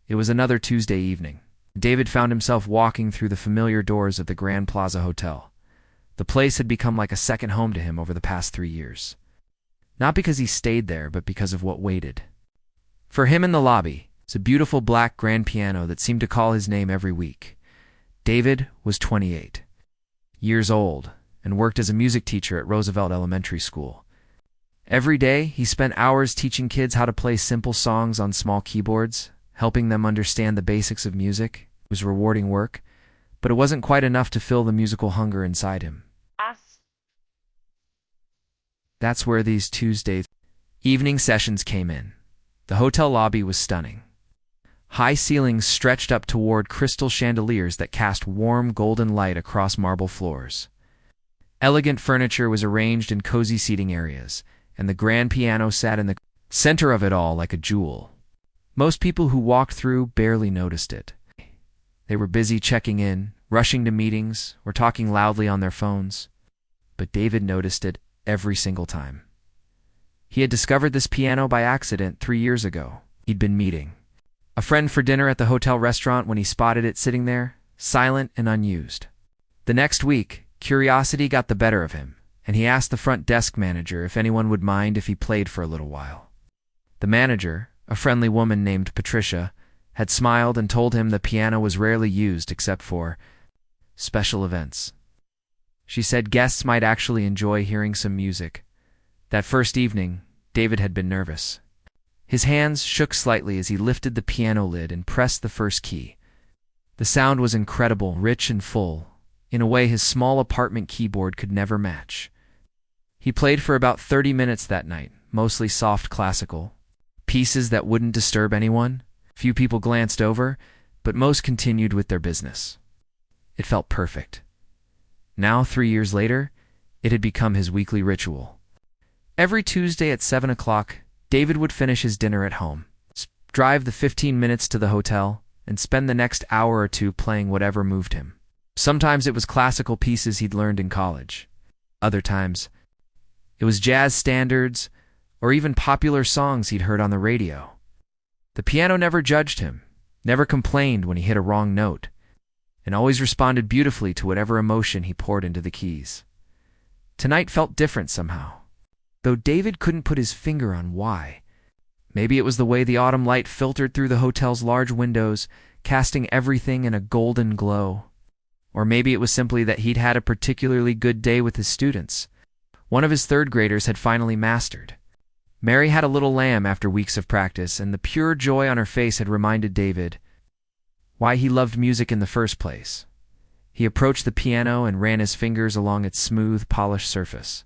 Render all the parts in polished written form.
It was another Tuesday evening. David found himself walking through the familiar doors of the Grand Plaza Hotel. The place had become like a second home to him over the past 3 years. Not because he stayed there, but because of what waited. For him in the lobby was a beautiful black grand piano that seemed to call his name every week. David was 28 years old and worked as a music teacher at Roosevelt Elementary School. Every day, he spent hours teaching kids how to play simple songs on small keyboards, helping them understand the basics of music. It was rewarding work, but it wasn't quite enough to fill the musical hunger inside him. That's where these Tuesday evening sessions came in. The hotel lobby was stunning. High ceilings stretched up toward crystal chandeliers that cast warm golden light across marble floors. Elegant furniture was arranged in cozy seating areas, and the grand piano sat in the center of it all like a jewel. Most people who walked through barely noticed it. They were busy checking in, rushing to meetings, or talking loudly on their phones. But David noticed it every single time. He had discovered this piano by accident 3 years ago. He'd been meeting a friend for dinner at the hotel restaurant when he spotted it sitting there, silent and unused. The next week, curiosity got the better of him, and he asked the front desk manager if anyone would mind if he played for a little while. The manager, a friendly woman named Patricia, had smiled and told him the piano was rarely used except for special events. She said guests might actually enjoy hearing some music. That first evening, David had been nervous. His hands shook slightly as he lifted the piano lid and pressed the first key. The sound was incredible, rich and full, in a way his small apartment keyboard could never match. He played for about 30 minutes that night, mostly soft classical, pieces that wouldn't disturb anyone. Few people glanced over, but most continued with their business. It felt perfect. Now, 3 years later, it had become his weekly ritual. Every Tuesday at 7 o'clock, David would finish his dinner at home, drive the 15 minutes to the hotel, and spend the next hour or two playing whatever moved him. Sometimes it was classical pieces he'd learned in college. Other times, it was jazz standards or even popular songs he'd heard on the radio. The piano never judged him, never complained when he hit a wrong note, and always responded beautifully to whatever emotion he poured into the keys. Tonight felt different somehow, though David couldn't put his finger on why. Maybe it was the way the autumn light filtered through the hotel's large windows, casting everything in a golden glow. Or maybe it was simply that he'd had a particularly good day with his students. One of his third graders had finally mastered. Mary had a little lamb after weeks of practice, and the pure joy on her face had reminded David why he loved music in the first place. He approached the piano and ran his fingers along its smooth, polished surface.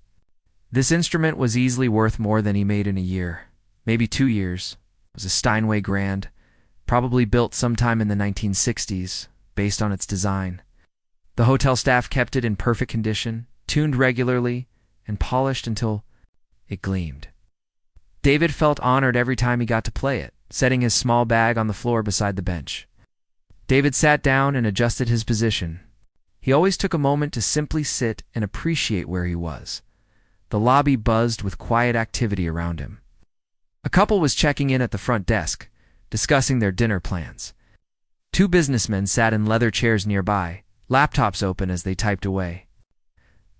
This instrument was easily worth more than he made in a year, maybe 2 years. It was a Steinway Grand, probably built sometime in the 1960s, based on its design. The hotel staff kept it in perfect condition, tuned regularly, and polished until it gleamed. David felt honored every time he got to play it, setting his small bag on the floor beside the bench. David sat down and adjusted his position. He always took a moment to simply sit and appreciate where he was. The lobby buzzed with quiet activity around him. A couple was checking in at the front desk, discussing their dinner plans. 2 businessmen sat in leather chairs nearby, laptops open as they typed away.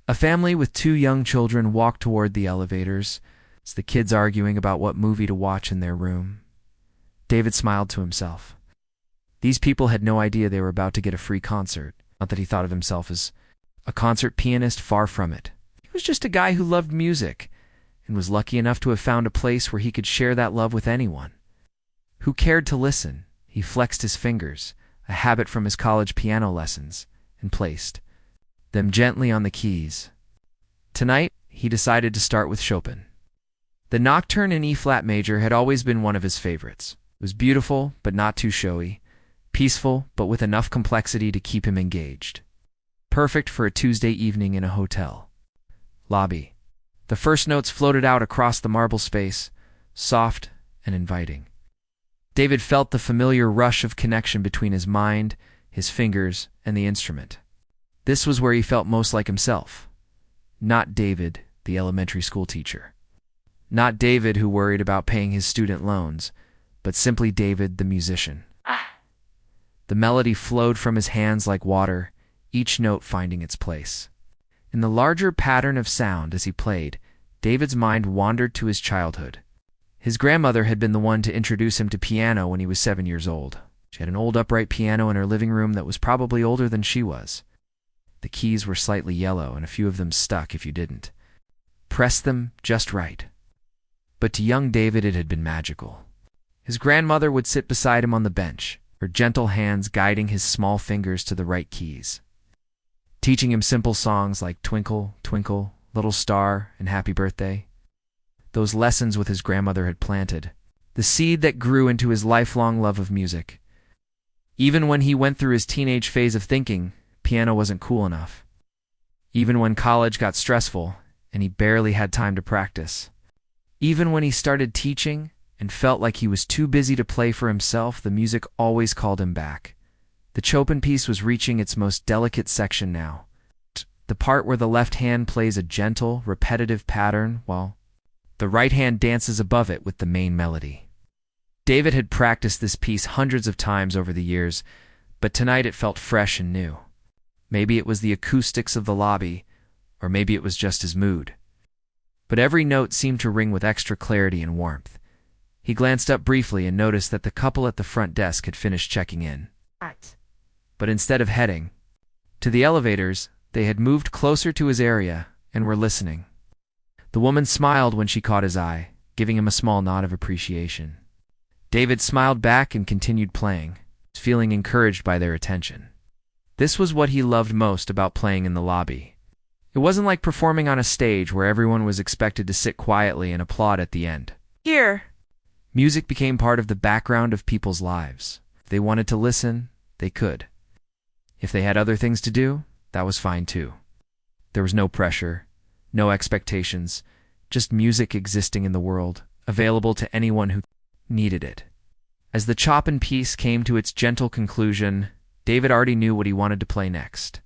A family with 2 young children walked toward the elevators, the kids arguing about what movie to watch in their room. David smiled to himself. These people had no idea they were about to get a free concert. Not that he thought of himself as a concert pianist, far from it. He was just a guy who loved music and was lucky enough to have found a place where he could share that love with anyone. Who cared to listen? He flexed his fingers, a habit from his college piano lessons, and placed them gently on the keys. Tonight, he decided to start with Chopin. The Nocturne in E-flat major had always been one of his favorites. It was beautiful, but not too showy, peaceful, but with enough complexity to keep him engaged. Perfect for a Tuesday evening in a hotel lobby. The first notes floated out across the marble space, soft and inviting. David felt the familiar rush of connection between his mind, his fingers, and the instrument. This was where he felt most like himself. Not David, the elementary school teacher. Not David who worried about paying his student loans, but simply David, the musician. The melody flowed from his hands like water, each note finding its place. In the larger pattern of sound as he played, David's mind wandered to his childhood. His grandmother had been the one to introduce him to piano when he was 7 years old. She had an old upright piano in her living room that was probably older than she was. The keys were slightly yellow, and a few of them stuck if you didn't press them just right. But to young David it had been magical. His grandmother would sit beside him on the bench, her gentle hands guiding his small fingers to the right keys, teaching him simple songs like Twinkle, Twinkle, Little Star, and Happy Birthday. Those lessons with his grandmother had planted the seed that grew into his lifelong love of music. Even when he went through his teenage phase of thinking piano wasn't cool enough, even when college got stressful and he barely had time to practice, even when he started teaching and felt like he was too busy to play for himself, the music always called him back. The Chopin piece was reaching its most delicate section now, the part where the left hand plays a gentle, repetitive pattern while the right hand dances above it with the main melody. David had practiced this piece hundreds of times over the years, but tonight it felt fresh and new. Maybe it was the acoustics of the lobby, or maybe it was just his mood. But every note seemed to ring with extra clarity and warmth. He glanced up briefly and noticed that the couple at the front desk had finished checking in. But instead of heading to the elevators, they had moved closer to his area and were listening. The woman smiled when she caught his eye, giving him a small nod of appreciation. David smiled back and continued playing, feeling encouraged by their attention. This was what he loved most about playing in the lobby. It wasn't like performing on a stage where everyone was expected to sit quietly and applaud at the end. Here. Music became part of the background of people's lives. If they wanted to listen, they could. If they had other things to do, that was fine too. There was no pressure, no expectations, just music existing in the world, available to anyone who needed it. As the Chopin piece came to its gentle conclusion, David already knew what he wanted to play next.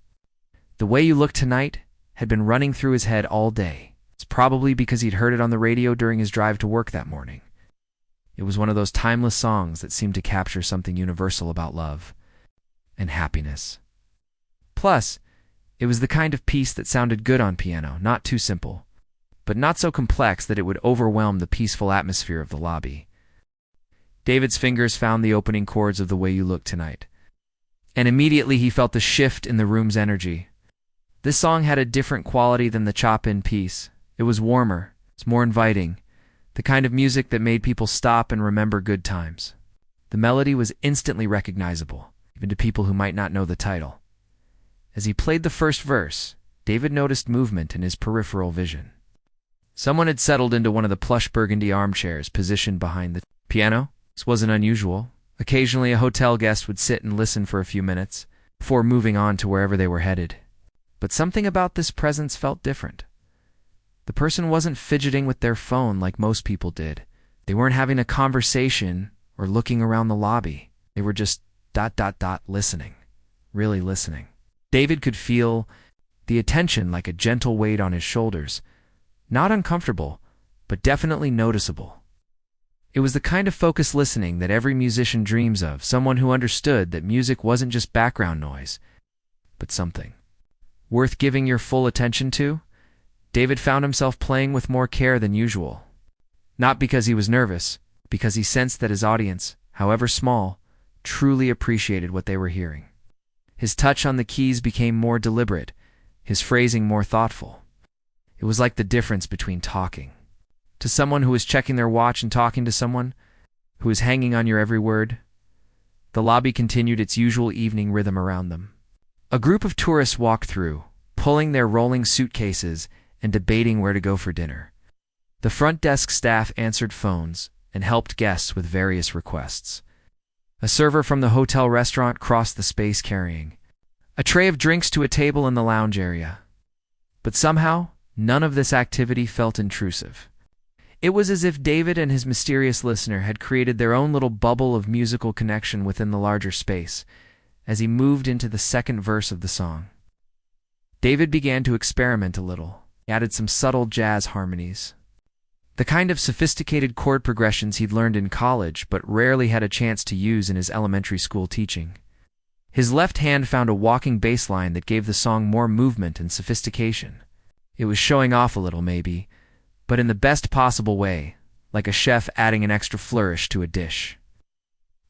The Way You Look Tonight had been running through his head all day. It's probably because he'd heard it on the radio during his drive to work that morning. It was one of those timeless songs that seemed to capture something universal about love and happiness. Plus, it was the kind of piece that sounded good on piano, not too simple, but not so complex that it would overwhelm the peaceful atmosphere of the lobby. David's fingers found the opening chords of The Way You Look Tonight, and immediately he felt the shift in the room's energy. This song had a different quality than the Chopin piece. It was warmer, it's more inviting, the kind of music that made people stop and remember good times. The melody was instantly recognizable, even to people who might not know the title. As he played the first verse, David noticed movement in his peripheral vision. Someone had settled into one of the plush burgundy armchairs positioned behind the piano. This wasn't unusual. Occasionally a hotel guest would sit and listen for a few minutes before moving on to wherever they were headed. But something about this presence felt different. The person wasn't fidgeting with their phone like most people did. They weren't having a conversation or looking around the lobby. They were just ... listening. Really listening. David could feel the attention like a gentle weight on his shoulders. Not uncomfortable, but definitely noticeable. It was the kind of focused listening that every musician dreams of, someone who understood that music wasn't just background noise, but something worth giving your full attention to. David found himself playing with more care than usual. Not because he was nervous, because he sensed that his audience, however small, truly appreciated what they were hearing. His touch on the keys became more deliberate, his phrasing more thoughtful. It was like the difference between talking to someone who was checking their watch and talking to someone who was hanging on your every word. The lobby continued its usual evening rhythm around them. A group of tourists walked through, pulling their rolling suitcases and debating where to go for dinner. The front desk staff answered phones and helped guests with various requests. A server from the hotel restaurant crossed the space carrying a tray of drinks to a table in the lounge area. But somehow, none of this activity felt intrusive. It was as if David and his mysterious listener had created their own little bubble of musical connection within the larger space. As he moved into the second verse of the song, David began to experiment a little. He added some subtle jazz harmonies, the kind of sophisticated chord progressions he'd learned in college but rarely had a chance to use in his elementary school teaching. His left hand found a walking bass line that gave the song more movement and sophistication. It was showing off a little, maybe, but in the best possible way, like a chef adding an extra flourish to a dish.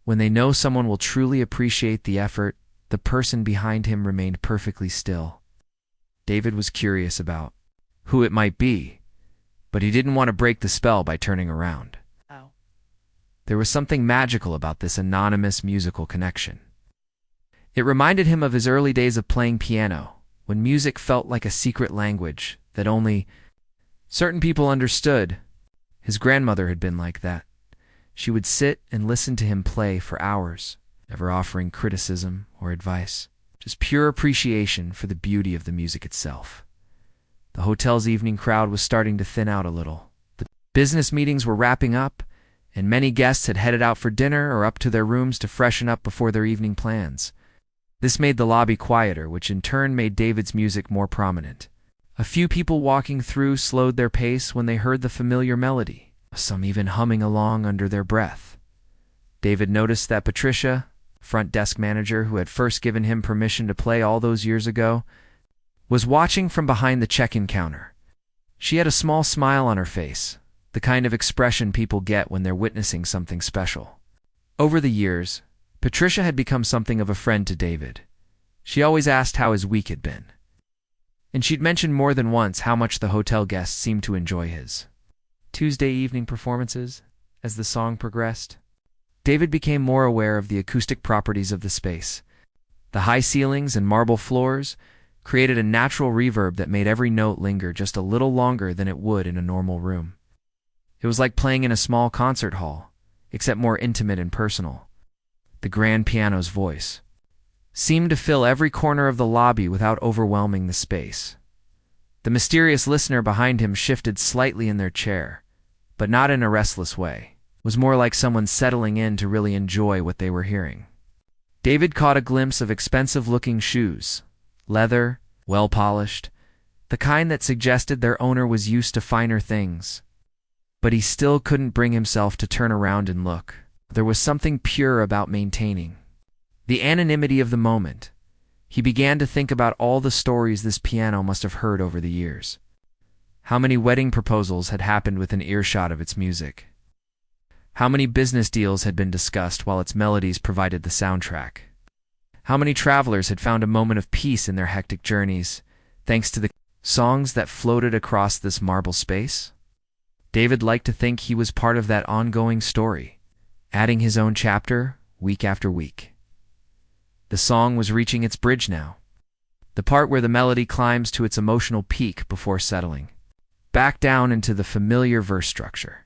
When they know someone will truly appreciate the effort, the person behind him remained perfectly still. David was curious about who it might be, but he didn't want to break the spell by turning around. Oh. There was something magical about this anonymous musical connection. It reminded him of his early days of playing piano, when music felt like a secret language that only certain people understood. His grandmother had been like that. She would sit and listen to him play for hours, never offering criticism or advice, just pure appreciation for the beauty of the music itself. The hotel's evening crowd was starting to thin out a little. The business meetings were wrapping up, and many guests had headed out for dinner or up to their rooms to freshen up before their evening plans. This made the lobby quieter, which in turn made David's music more prominent. A few people walking through slowed their pace when they heard the familiar melody, some even humming along under their breath. David noticed that Patricia, front desk manager who had first given him permission to play all those years ago, was watching from behind the check-in counter. She had a small smile on her face, the kind of expression people get when they're witnessing something special. Over the years, Patricia had become something of a friend to David. She always asked how his week had been, and she'd mentioned more than once how much the hotel guests seemed to enjoy his Tuesday evening performances. As the song progressed, David became more aware of the acoustic properties of the space. The high ceilings and marble floors created a natural reverb that made every note linger just a little longer than it would in a normal room. It was like playing in a small concert hall, except more intimate and personal. The grand piano's voice seemed to fill every corner of the lobby without overwhelming the space. The mysterious listener behind him shifted slightly in their chair, but not in a restless way. It was more like someone settling in to really enjoy what they were hearing. David caught a glimpse of expensive-looking shoes, leather, well-polished, the kind that suggested their owner was used to finer things. But he still couldn't bring himself to turn around and look. There was something pure about maintaining the anonymity of the moment. He began to think about all the stories this piano must have heard over the years. How many wedding proposals had happened within earshot of its music? How many business deals had been discussed while its melodies provided the soundtrack? How many travelers had found a moment of peace in their hectic journeys, thanks to the songs that floated across this marble space? David liked to think he was part of that ongoing story, adding his own chapter week after week. The song was reaching its bridge now, the part where the melody climbs to its emotional peak before settling back down into the familiar verse structure.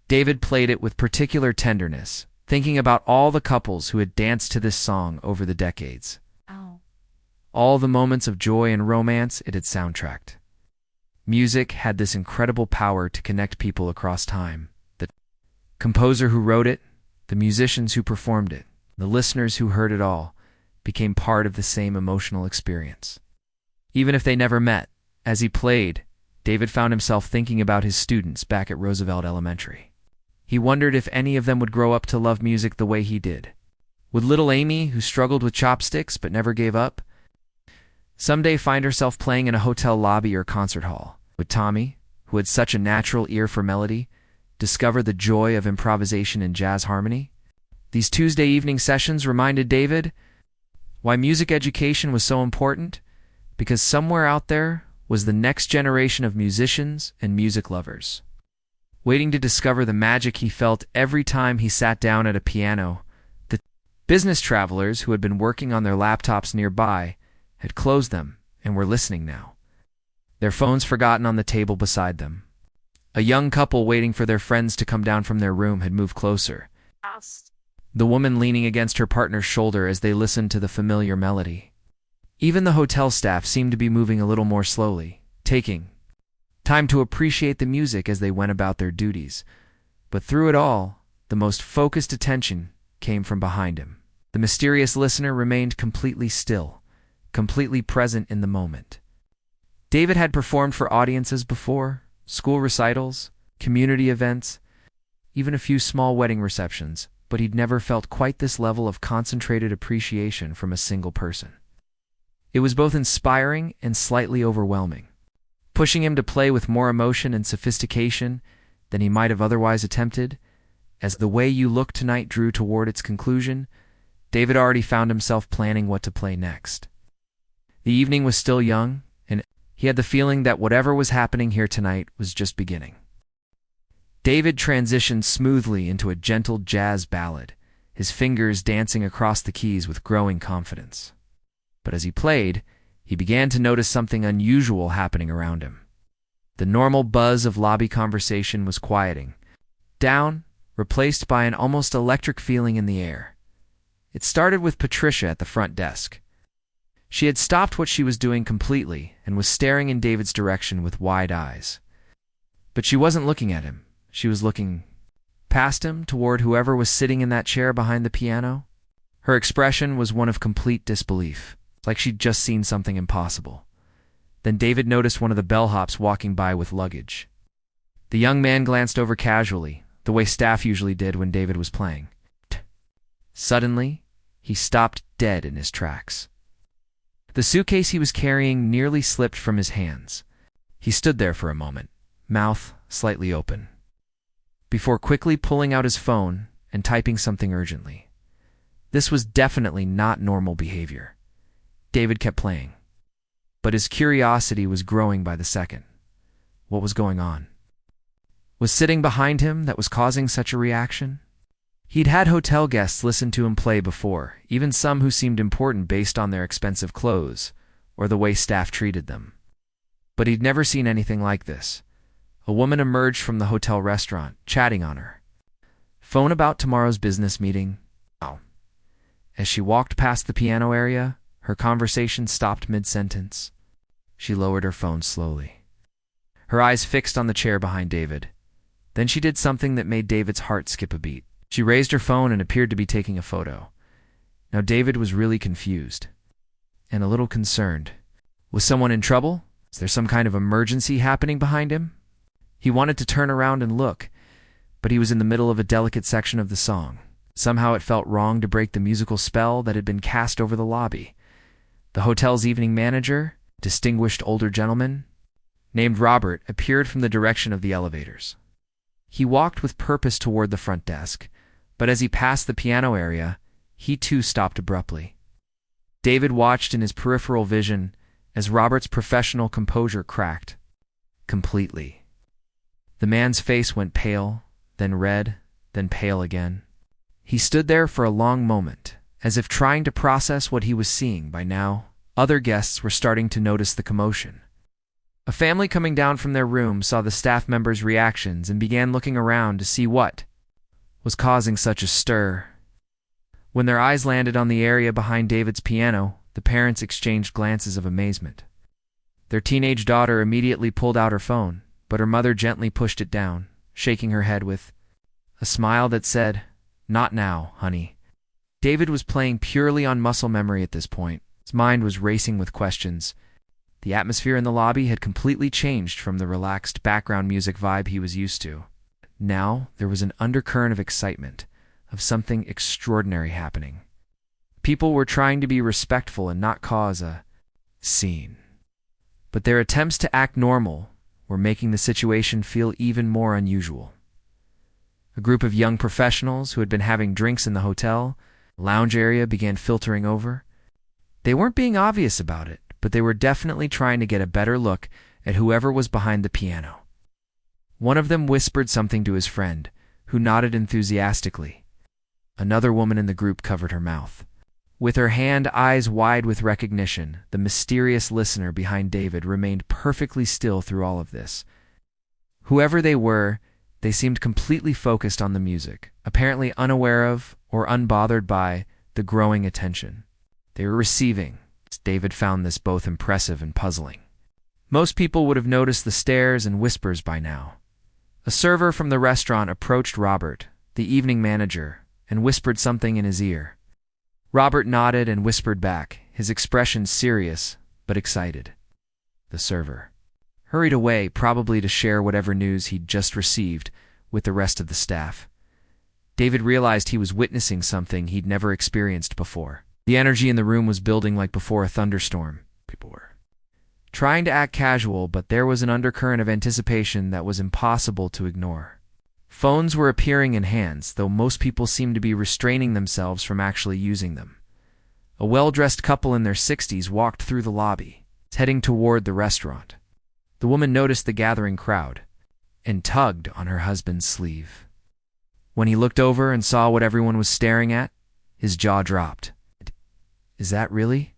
David played it with particular tenderness, thinking about all the couples who had danced to this song over the decades. Oh. All the moments of joy and romance it had soundtracked. Music had this incredible power to connect people across time. The composer who wrote it, the musicians who performed it, the listeners who heard it all, became part of the same emotional experience. Even if they never met, as he played, David found himself thinking about his students back at Roosevelt Elementary. He wondered if any of them would grow up to love music the way he did. Would little Amy, who struggled with chopsticks but never gave up, someday find herself playing in a hotel lobby or concert hall? Would Tommy, who had such a natural ear for melody, discover the joy of improvisation and jazz harmony? These Tuesday evening sessions reminded David why music education was so important, because somewhere out there was the next generation of musicians and music lovers, waiting to discover the magic he felt every time he sat down at a piano. The business travelers who had been working on their laptops nearby had closed them and were listening now, their phones forgotten on the table beside them. A young couple waiting for their friends to come down from their room had moved closer, the woman leaning against her partner's shoulder as they listened to the familiar melody. Even the hotel staff seemed to be moving a little more slowly, taking time to appreciate the music as they went about their duties. But through it all, the most focused attention came from behind him. The mysterious listener remained completely still, completely present in the moment. David had performed for audiences before, school recitals, community events, even a few small wedding receptions, but he'd never felt quite this level of concentrated appreciation from a single person. It was both inspiring and slightly overwhelming, pushing him to play with more emotion and sophistication than he might have otherwise attempted. As The Way You Look Tonight drew toward its conclusion, David already found himself planning what to play next. The evening was still young, and he had the feeling that whatever was happening here tonight was just beginning. David transitioned smoothly into a gentle jazz ballad, his fingers dancing across the keys with growing confidence. But as he played, he began to notice something unusual happening around him. The normal buzz of lobby conversation was quieting down, replaced by an almost electric feeling in the air. It started with Patricia at the front desk. She had stopped what she was doing completely and was staring in David's direction with wide eyes. But she wasn't looking at him. She was looking past him toward whoever was sitting in that chair behind the piano. Her expression was one of complete disbelief, like she'd just seen something impossible. Then David noticed one of the bellhops walking by with luggage. The young man glanced over casually, the way staff usually did when David was playing. Suddenly, he stopped dead in his tracks. The suitcase he was carrying nearly slipped from his hands. He stood there for a moment, mouth slightly open, before quickly pulling out his phone and typing something urgently. This was definitely not normal behavior. David kept playing, but his curiosity was growing by the second. What was going on? Was sitting behind him that was causing such a reaction? He'd had hotel guests listen to him play before, even some who seemed important based on their expensive clothes or the way staff treated them. But he'd never seen anything like this. A woman emerged from the hotel restaurant, chatting on her phone about tomorrow's business meeting. As she walked past the piano area, her conversation stopped mid-sentence. She lowered her phone slowly, her eyes fixed on the chair behind David. Then she did something that made David's heart skip a beat. She raised her phone and appeared to be taking a photo. Now David was really confused and a little concerned. Was someone in trouble? Is there some kind of emergency happening behind him? He wanted to turn around and look, but he was in the middle of a delicate section of the song. Somehow it felt wrong to break the musical spell that had been cast over the lobby. The hotel's evening manager, distinguished older gentleman, named Robert, appeared from the direction of the elevators. He walked with purpose toward the front desk, but as he passed the piano area, he too stopped abruptly. David watched in his peripheral vision as Robert's professional composure cracked completely. The man's face went pale, then red, then pale again. He stood there for a long moment, as if trying to process what he was seeing. By now, other guests were starting to notice the commotion. A family coming down from their room saw the staff members' reactions and began looking around to see what was causing such a stir. When their eyes landed on the area behind David's piano, the parents exchanged glances of amazement. Their teenage daughter immediately pulled out her phone, but her mother gently pushed it down, shaking her head with a smile that said, "Not now, honey." David was playing purely on muscle memory at this point. His mind was racing with questions. The atmosphere in the lobby had completely changed from the relaxed background music vibe he was used to. Now there was an undercurrent of excitement, of something extraordinary happening. People were trying to be respectful and not cause a scene. But their attempts to act normal were making the situation feel even more unusual. A group of young professionals who had been having drinks in the hotel lounge area began filtering over. They weren't being obvious about it, but they were definitely trying to get a better look at whoever was behind the piano. One of them whispered something to his friend, who nodded enthusiastically. Another woman in the group covered her mouth. With her hand eyes wide with recognition, the mysterious listener behind David remained perfectly still through all of this. Whoever they were, they seemed completely focused on the music, apparently unaware of or unbothered by the growing attention they were receiving. David found this both impressive and puzzling. Most people would have noticed the stares and whispers by now. A server from the restaurant approached Robert, the evening manager, and whispered something in his ear. Robert nodded and whispered back, his expression serious but excited. The server hurried away, probably to share whatever news he'd just received with the rest of the staff. David realized he was witnessing something he'd never experienced before. The energy in the room was building like before a thunderstorm. People were trying to act casual, but there was an undercurrent of anticipation that was impossible to ignore. Phones were appearing in hands, though most people seemed to be restraining themselves from actually using them. A well-dressed couple in their 60s walked through the lobby, heading toward the restaurant. The woman noticed the gathering crowd and tugged on her husband's sleeve. When he looked over and saw what everyone was staring at, his jaw dropped. "Is that really?"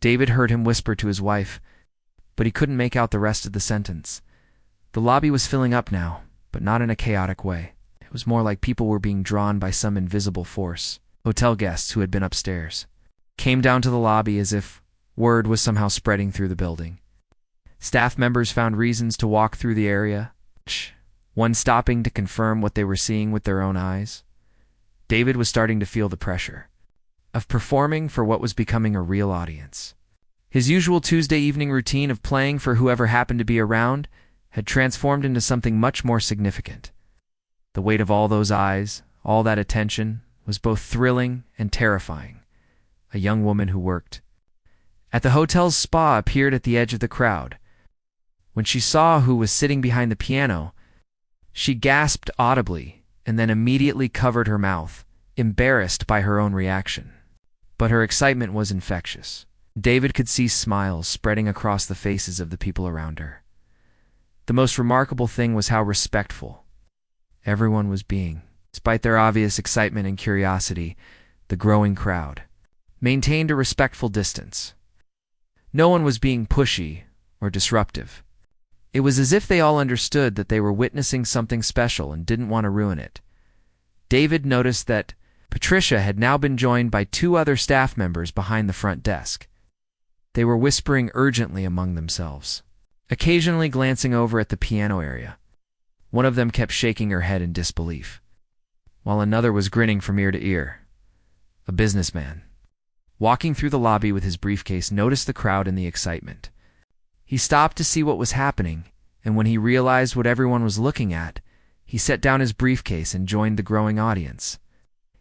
David heard him whisper to his wife, but he couldn't make out the rest of the sentence. The lobby was filling up now, but not in a chaotic way. It was more like people were being drawn by some invisible force. Hotel guests who had been upstairs came down to the lobby as if word was somehow spreading through the building. Staff members found reasons to walk through the area, one stopping to confirm what they were seeing with their own eyes. David was starting to feel the pressure of performing for what was becoming a real audience. His usual Tuesday evening routine of playing for whoever happened to be around had transformed into something much more significant. The weight of all those eyes, all that attention, was both thrilling and terrifying. A young woman who worked at the hotel's spa appeared at the edge of the crowd. When she saw who was sitting behind the piano, she gasped audibly and then immediately covered her mouth, embarrassed by her own reaction. But her excitement was infectious. David could see smiles spreading across the faces of the people around her. The most remarkable thing was how respectful everyone was being. Despite their obvious excitement and curiosity, the growing crowd maintained a respectful distance. No one was being pushy or disruptive. It was as if they all understood that they were witnessing something special and didn't want to ruin it. David noticed that Patricia had now been joined by 2 other staff members behind the front desk. They were whispering urgently among themselves, occasionally glancing over at the piano area. One of them kept shaking her head in disbelief, while another was grinning from ear to ear. A businessman, walking through the lobby with his briefcase, noticed the crowd and the excitement. He stopped to see what was happening, and when he realized what everyone was looking at, he set down his briefcase and joined the growing audience.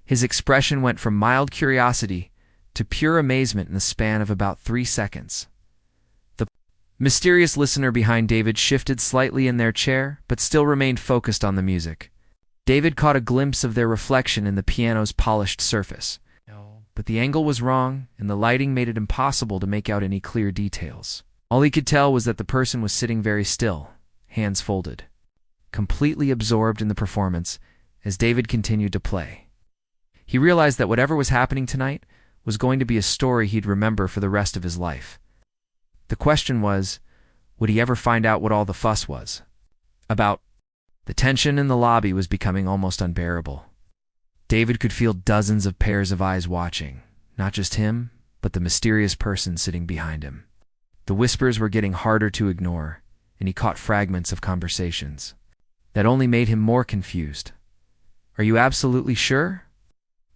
His expression went from mild curiosity to pure amazement in the span of about 3 seconds. The mysterious listener behind David shifted slightly in their chair, but still remained focused on the music. David caught a glimpse of their reflection in the piano's polished surface. But the angle was wrong, and the lighting made it impossible to make out any clear details. All he could tell was that the person was sitting very still, hands folded, completely absorbed in the performance as David continued to play. He realized that whatever was happening tonight was going to be a story he'd remember for the rest of his life. The question was, would he ever find out what all the fuss was about? The tension in the lobby was becoming almost unbearable. David could feel dozens of pairs of eyes watching, not just him, but the mysterious person sitting behind him. The whispers were getting harder to ignore, and he caught fragments of conversations that only made him more confused. "Are you absolutely sure?"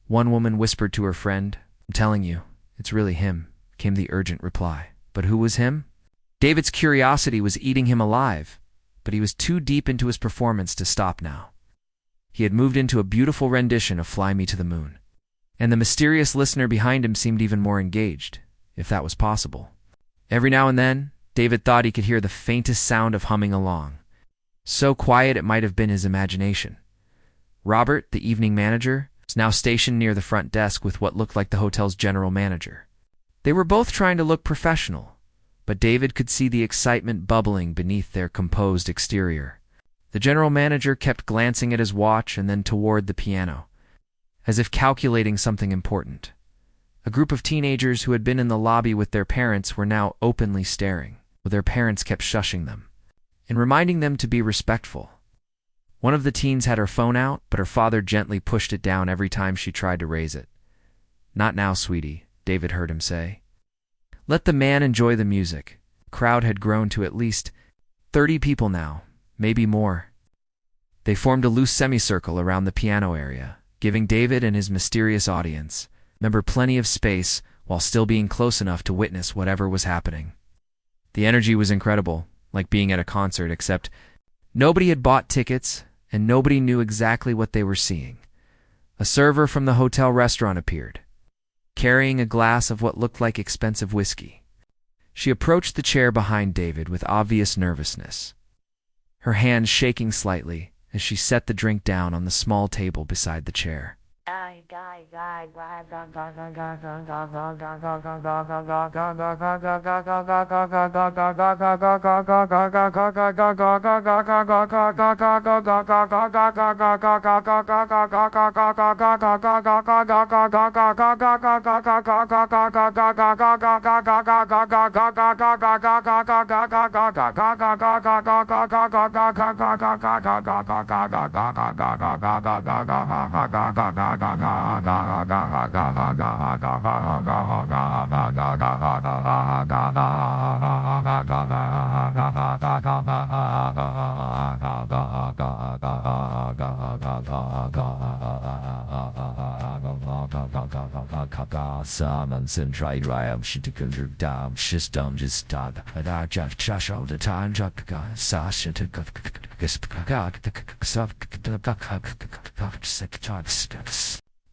One woman whispered to her friend. "I'm telling you, it's really him," came the urgent reply. But who was him? David's curiosity was eating him alive, but he was too deep into his performance to stop now. He had moved into a beautiful rendition of "Fly Me to the Moon," and the mysterious listener behind him seemed even more engaged, if that was possible. Every now and then, David thought he could hear the faintest sound of humming along, so quiet it might have been his imagination. Robert, the evening manager, was now stationed near the front desk with what looked like the hotel's general manager. They were both trying to look professional, but David could see the excitement bubbling beneath their composed exterior. The general manager kept glancing at his watch and then toward the piano, as if calculating something important. A group of teenagers who had been in the lobby with their parents were now openly staring, while their parents kept shushing them and reminding them to be respectful. One of the teens had her phone out, but her father gently pushed it down every time she tried to raise it. "Not now, sweetie," David heard him say. "Let the man enjoy the music." The crowd had grown to at least 30 people now, maybe more. They formed a loose semicircle around the piano area, giving David and his mysterious audience member plenty of space while still being close enough to witness whatever was happening. The energy was incredible, like being at a concert, except nobody had bought tickets and nobody knew exactly what they were seeing. A server from the hotel restaurant appeared, carrying a glass of what looked like expensive whiskey. She approached the chair behind David with obvious nervousness, her hands shaking slightly as she set the drink down on the small table beside the chair.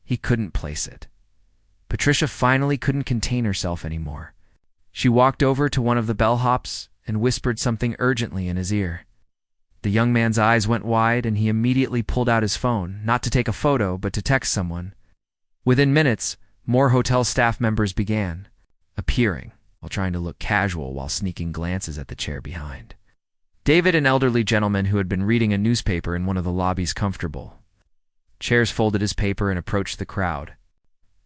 He couldn't place it. Patricia finally couldn't contain herself anymore. She walked over to one of the bellhops and whispered something urgently in his ear. The young man's eyes went wide, and he immediately pulled out his phone, not to take a photo, but to text someone. Within minutes, more hotel staff members began appearing, while trying to look casual while sneaking glances at the chair behind. David, an elderly gentleman who had been reading a newspaper in one of the lobbies, comfortable chairs, folded his paper and approached the crowd.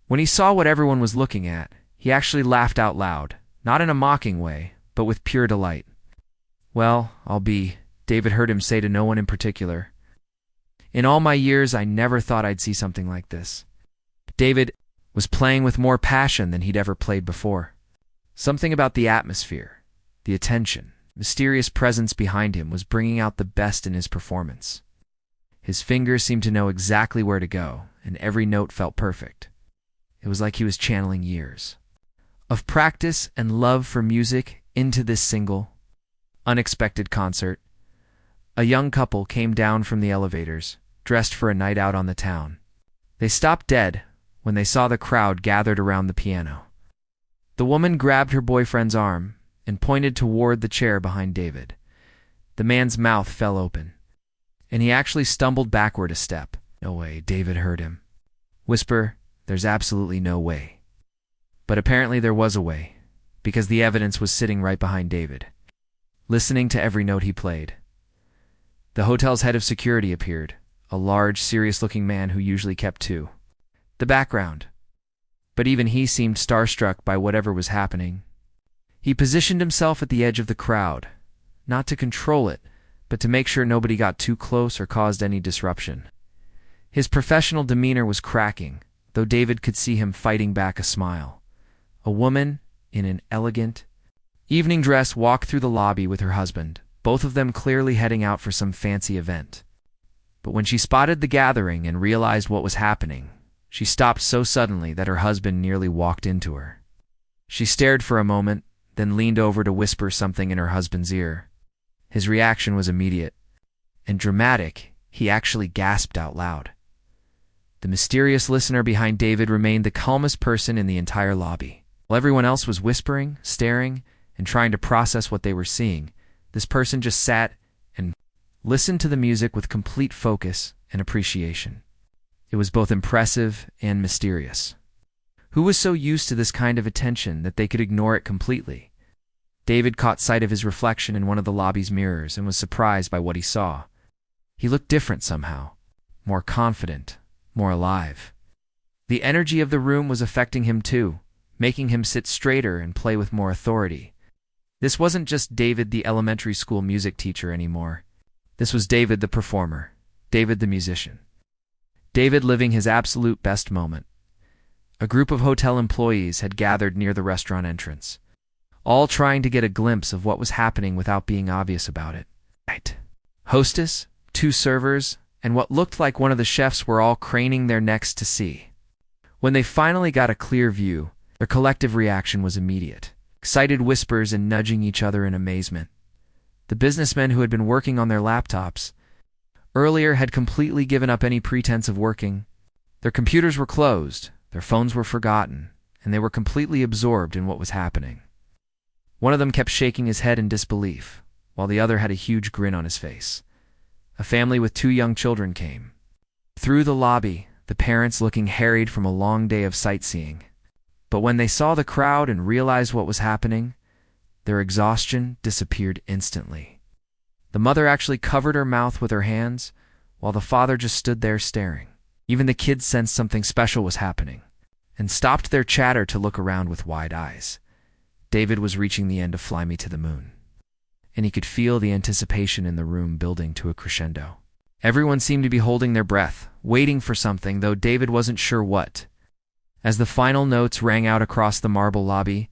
When he saw what everyone was looking at, he actually laughed out loud, not in a mocking way, but with pure delight. "Well, David heard him say to no one in particular. "In all my years, I never thought I'd see something like this." David was playing with more passion than he'd ever played before. Something about the atmosphere, the attention, mysterious presence behind him was bringing out the best in his performance. His fingers seemed to know exactly where to go, and every note felt perfect. It was like he was channeling years of practice and love for music into this single, unexpected concert. A young couple came down from the elevators, dressed for a night out on the town. They stopped dead when they saw the crowd gathered around the piano. The woman grabbed her boyfriend's arm and pointed toward the chair behind David. The man's mouth fell open, and he actually stumbled backward a step. "No way," David heard him whisper. "There's absolutely no way." But apparently there was a way, because the evidence was sitting right behind David, listening to every note he played. The hotel's head of security appeared, a large, serious-looking man who usually kept to the background. But even he seemed starstruck by whatever was happening. He positioned himself at the edge of the crowd, not to control it, but to make sure nobody got too close or caused any disruption. His professional demeanor was cracking, though David could see him fighting back a smile. A woman in an elegant evening dress walked through the lobby with her husband, both of them clearly heading out for some fancy event. But when she spotted the gathering and realized what was happening, she stopped so suddenly that her husband nearly walked into her. She stared for a moment, then leaned over to whisper something in her husband's ear. His reaction was immediate and dramatic. He actually gasped out loud. The mysterious listener behind David remained the calmest person in the entire lobby. While everyone else was whispering, staring, and trying to process what they were seeing, this person just sat and listened to the music with complete focus and appreciation. It was both impressive and mysterious. Who was so used to this kind of attention that they could ignore it completely? David caught sight of his reflection in one of the lobby's mirrors and was surprised by what he saw. He looked different somehow, more confident, more alive. The energy of the room was affecting him too, making him sit straighter and play with more authority. This wasn't just David, the elementary school music teacher, anymore. This was David the performer, David the musician. David living his absolute best moment. A group of hotel employees had gathered near the restaurant entrance, all trying to get a glimpse of what was happening without being obvious about it. Right. Hostess, 2 servers, and what looked like one of the chefs were all craning their necks to see. When they finally got a clear view, their collective reaction was immediate. Excited whispers and nudging each other in amazement. The businessmen who had been working on their laptops earlier had completely given up any pretense of working. Their computers were closed, their phones were forgotten, and they were completely absorbed in what was happening. One of them kept shaking his head in disbelief, while the other had a huge grin on his face. A family with 2 young children came through the lobby, the parents looking harried from a long day of sightseeing. But when they saw the crowd and realized what was happening, their exhaustion disappeared instantly. The mother actually covered her mouth with her hands, while the father just stood there staring. Even the kids sensed something special was happening, and stopped their chatter to look around with wide eyes. David was reaching the end of Fly Me to the Moon, and he could feel the anticipation in the room building to a crescendo. Everyone seemed to be holding their breath, waiting for something, though David wasn't sure what. As the final notes rang out across the marble lobby,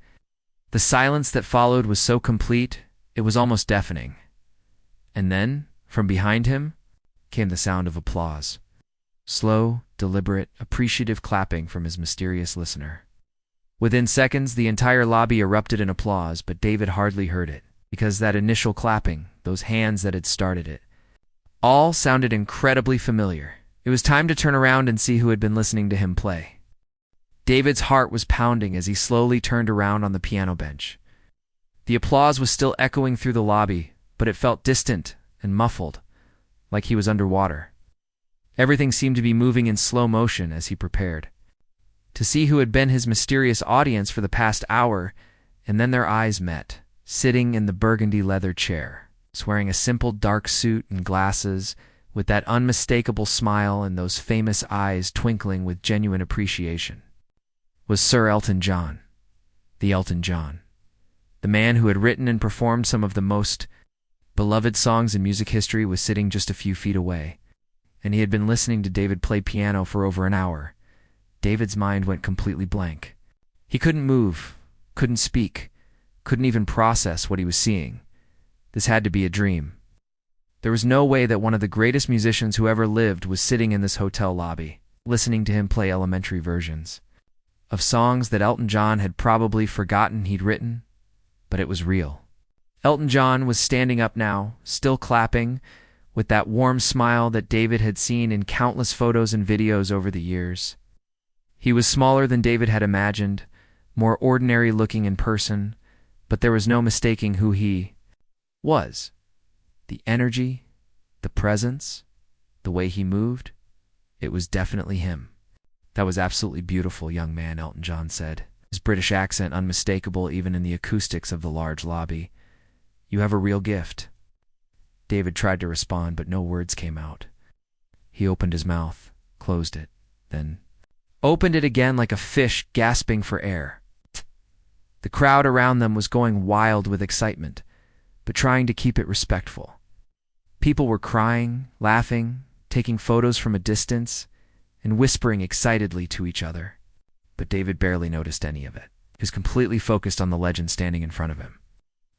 the silence that followed was so complete, it was almost deafening. And then, from behind him, came the sound of applause. Slow, deliberate, appreciative clapping from his mysterious listener. Within seconds, the entire lobby erupted in applause, but David hardly heard it, because that initial clapping, those hands that had started it, all sounded incredibly familiar. It was time to turn around and see who had been listening to him play. David's heart was pounding as he slowly turned around on the piano bench. The applause was still echoing through the lobby, but it felt distant and muffled, like he was underwater. Everything seemed to be moving in slow motion as he prepared to see who had been his mysterious audience for the past hour, and then their eyes met, sitting in the burgundy leather chair, wearing a simple dark suit and glasses, with that unmistakable smile and those famous eyes twinkling with genuine appreciation, was Sir Elton John. The Elton John. The man who had written and performed some of the most beloved songs in music history was sitting just a few feet away, and he had been listening to David play piano for over an hour. David's mind went completely blank. He couldn't move, couldn't speak, couldn't even process what he was seeing. This had to be a dream. There was no way that one of the greatest musicians who ever lived was sitting in this hotel lobby, listening to him play elementary versions of songs that Elton John had probably forgotten he'd written, but it was real. Elton John was standing up now, still clapping, with that warm smile that David had seen in countless photos and videos over the years. He was smaller than David had imagined, more ordinary looking in person, but there was no mistaking who he was. The energy, the presence, the way he moved, it was definitely him. "That was absolutely beautiful, young man," Elton John said, his British accent unmistakable even in the acoustics of the large lobby. "You have a real gift." David tried to respond, but no words came out. He opened his mouth, closed it, then opened it again like a fish gasping for air. The crowd around them was going wild with excitement, but trying to keep it respectful. People were crying, laughing, taking photos from a distance, and whispering excitedly to each other. But David barely noticed any of it. He was completely focused on the legend standing in front of him.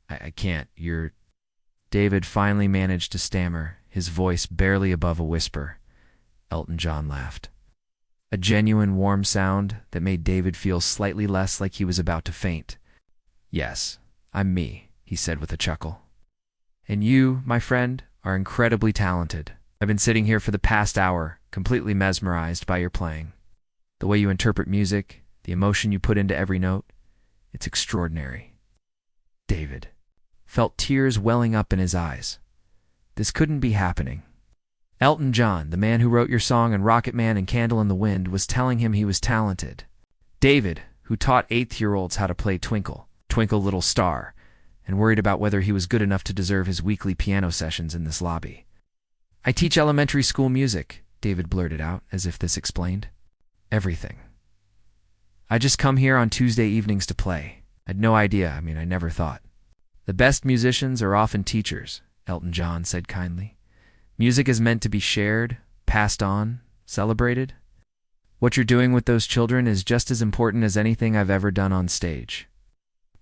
I can't, you're... David finally managed to stammer, his voice barely above a whisper. Elton John laughed. A genuine warm sound that made David feel slightly less like he was about to faint. "Yes, I'm me," he said with a chuckle. "And you, my friend, are incredibly talented. I've been sitting here for the past hour, completely mesmerized by your playing. The way you interpret music, the emotion you put into every note, it's extraordinary." David felt tears welling up in his eyes. This couldn't be happening. Elton John, the man who wrote your song and Rocket Man and Candle in the Wind, was telling him he was talented. David, who taught 8th-year-olds how to play Twinkle, Twinkle Little Star, and worried about whether he was good enough to deserve his weekly piano sessions in this lobby. "I teach elementary school music," David blurted out, as if this explained everything. "I just come here on Tuesday evenings to play. I'd no idea, I never thought." "The best musicians are often teachers," Elton John said kindly. "Music is meant to be shared, passed on, celebrated. What you're doing with those children is just as important as anything I've ever done on stage."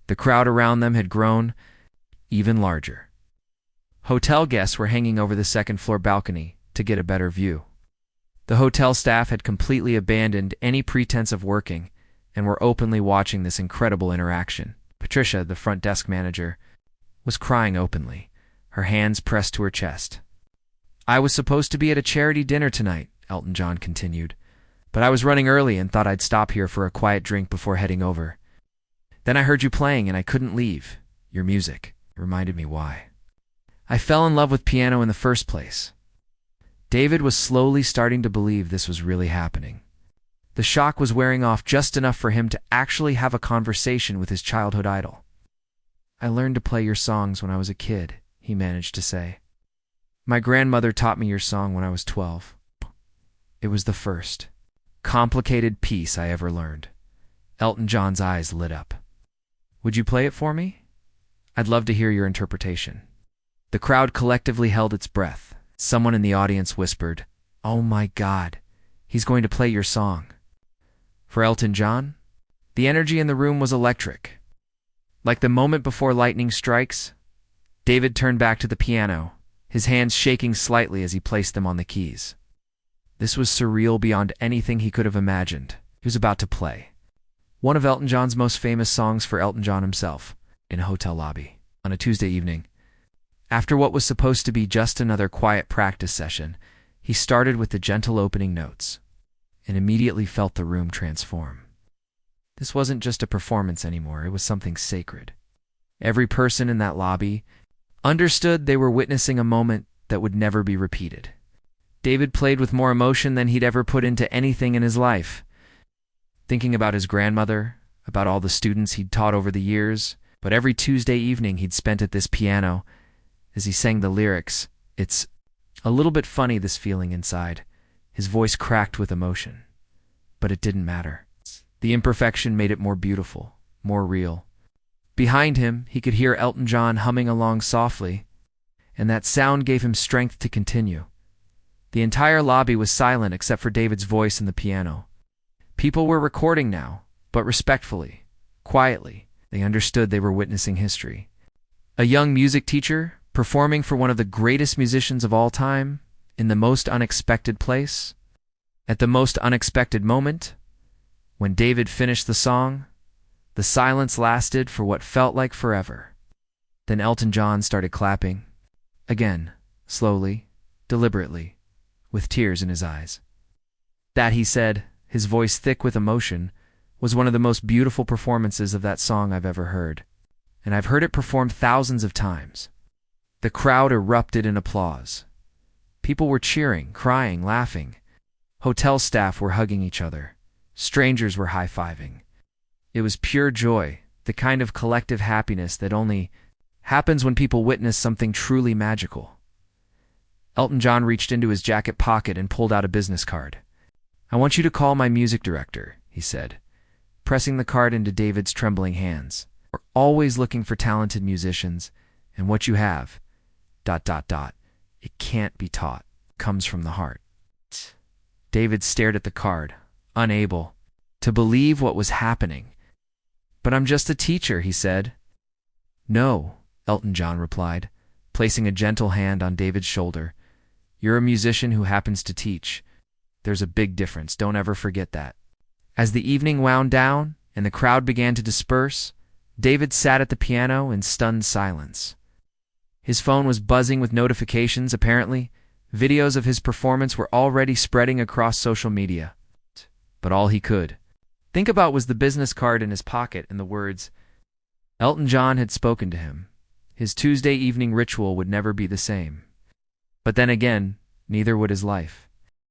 The crowd around them had grown even larger. Hotel guests were hanging over the second-floor balcony to get a better view. The hotel staff had completely abandoned any pretense of working and were openly watching this incredible interaction. Patricia, the front desk manager, was crying openly, her hands pressed to her chest. "I was supposed to be at a charity dinner tonight," Elton John continued, but I was running early and thought I'd stop here for a quiet drink before heading over. Then I heard you playing and I couldn't leave. Your music reminded me why I fell in love with piano in the first place." David was slowly starting to believe this was really happening. The shock was wearing off just enough for him to actually have a conversation with his childhood idol. "I learned to play your songs when I was a kid," he managed to say. "My grandmother taught me your song when I was 12. It was the first complicated piece I ever learned." Elton John's eyes lit up. "Would you play it for me? I'd love to hear your interpretation." The crowd collectively held its breath. Someone in the audience whispered, "Oh my God, he's going to play your song." For Elton John, the energy in the room was electric. Like the moment before lightning strikes, David turned back to the piano, his hands shaking slightly as he placed them on the keys. This was surreal beyond anything he could have imagined. He was about to play one of Elton John's most famous songs for Elton John himself in a hotel lobby on a Tuesday evening. After what was supposed to be just another quiet practice session, he started with the gentle opening notes and immediately felt the room transform. This wasn't just a performance anymore, it was something sacred. Every person in that lobby understood they were witnessing a moment that would never be repeated. David played with more emotion than he'd ever put into anything in his life, thinking about his grandmother, about all the students he'd taught over the years, but every Tuesday evening he'd spent at this piano, as he sang the lyrics, "It's a little bit funny, this feeling inside." His voice cracked with emotion. But it didn't matter. The imperfection made it more beautiful, more real. Behind him, he could hear Elton John humming along softly, and that sound gave him strength to continue. The entire lobby was silent except for David's voice and the piano. People were recording now, but respectfully, quietly. They understood they were witnessing history. A young music teacher, performing for one of the greatest musicians of all time, in the most unexpected place, at the most unexpected moment. When David finished the song, the silence lasted for what felt like forever. Then Elton John started clapping, again, slowly, deliberately, with tears in his eyes. That, he said, his voice thick with emotion, was one of the most beautiful performances of that song I've ever heard, and I've heard it performed thousands of times. The crowd erupted in applause. People were cheering, crying, laughing. Hotel staff were hugging each other. Strangers were high-fiving. It was pure joy, the kind of collective happiness that only happens when people witness something truly magical. Elton John reached into his jacket pocket and pulled out a business card. "I want you to call my music director," he said, pressing the card into David's trembling hands. "We're always looking for talented musicians, and what you have, ... it can't be taught, comes from the heart." David stared at the card, unable to believe what was happening. "But I'm just a teacher," he said. "No," Elton John replied, placing a gentle hand on David's shoulder. "You're a musician who happens to teach. There's a big difference, don't ever forget that." As the evening wound down and the crowd began to disperse, David sat at the piano in stunned silence. His phone was buzzing with notifications, apparently. Videos of his performance were already spreading across social media. But all he could think about was the business card in his pocket and the words Elton John had spoken to him. His Tuesday evening ritual would never be the same. But then again, neither would his life.